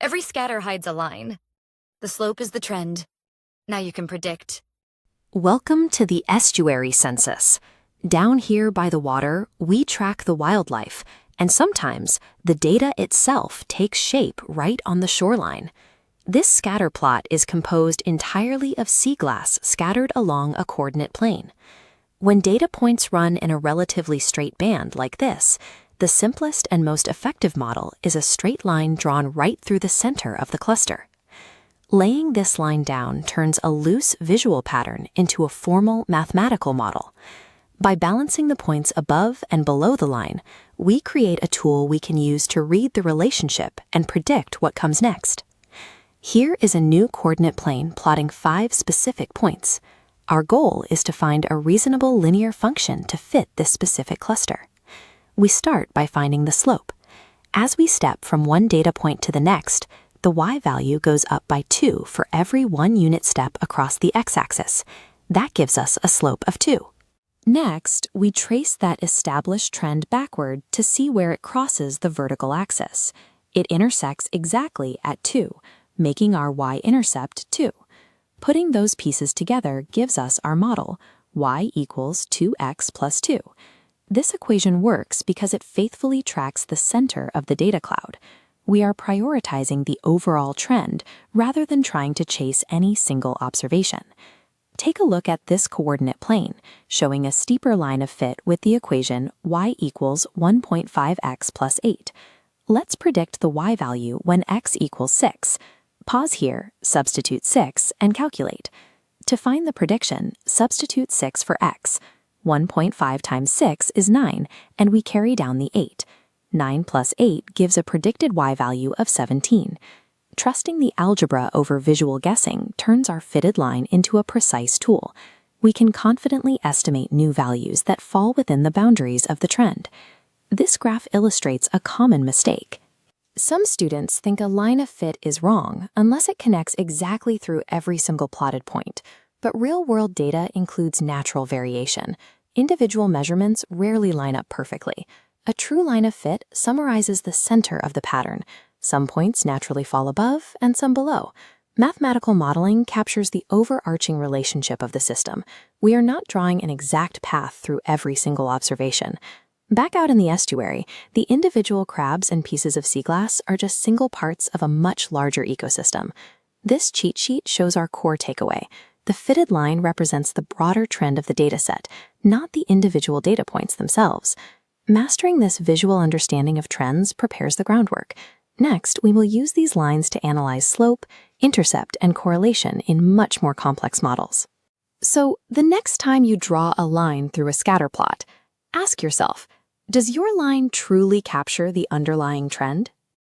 Every scatter hides a line. The slope is the trend. Now you can predict. Welcome to the estuary census. Down here by the water, we track the wildlife, and sometimes the data itself takes shape right on the shoreline. This scatter plot is composed entirely of sea glass scattered along a coordinate plane. When data points run in a relatively straight band like this, the simplest and most effective model is a straight line drawn right through the center of the cluster. Laying this line down turns a loose visual pattern into a formal mathematical model. By balancing the points above and below the line, we create a tool we can use to read the relationship and predict what comes next. Here is a new coordinate plane plotting 5 specific points. Our goal is to find a reasonable linear function to fit this specific cluster. We start by finding the slope. As we step from one data point to the next, the y value goes up by 2 for every 1 unit step across the x-axis. That gives us a slope of 2. Next, we trace that established trend backward to see where it crosses the vertical axis. It intersects exactly at 2, making our y-intercept 2. Putting those pieces together gives us our model, y equals 2x plus 2. This equation works because it faithfully tracks the center of the data cloud. We are prioritizing the overall trend rather than trying to chase any single observation. Take a look at this coordinate plane, showing a steeper line of fit with the equation y equals 1.5x plus 8. Let's predict the y value when x equals 6. Pause here, substitute 6, and calculate. To find the prediction, substitute 6 for x. 1.5 times 6 is 9, and we carry down the 8. 9 plus 8 gives a predicted y value of 17. Trusting the algebra over visual guessing turns our fitted line into a precise tool. We can confidently estimate new values that fall within the boundaries of the trend. This graph illustrates a common mistake. Some students think a line of fit is wrong unless it connects exactly through every single plotted point. But real-world data includes natural variation. Individual measurements rarely line up perfectly. A true line of fit summarizes the center of the pattern. Some points naturally fall above and some below. Mathematical modeling captures the overarching relationship of the system. We are not drawing an exact path through every single observation. Back out in the estuary, the individual crabs and pieces of sea glass are just single parts of a much larger ecosystem. This cheat sheet shows our core takeaway. The fitted line represents the broader trend of the dataset, not the individual data points themselves. Mastering this visual understanding of trends prepares the groundwork. Next, we will use these lines to analyze slope, intercept, and correlation in much more complex models. So, the next time you draw a line through a scatter plot, ask yourself, does your line truly capture the underlying trend?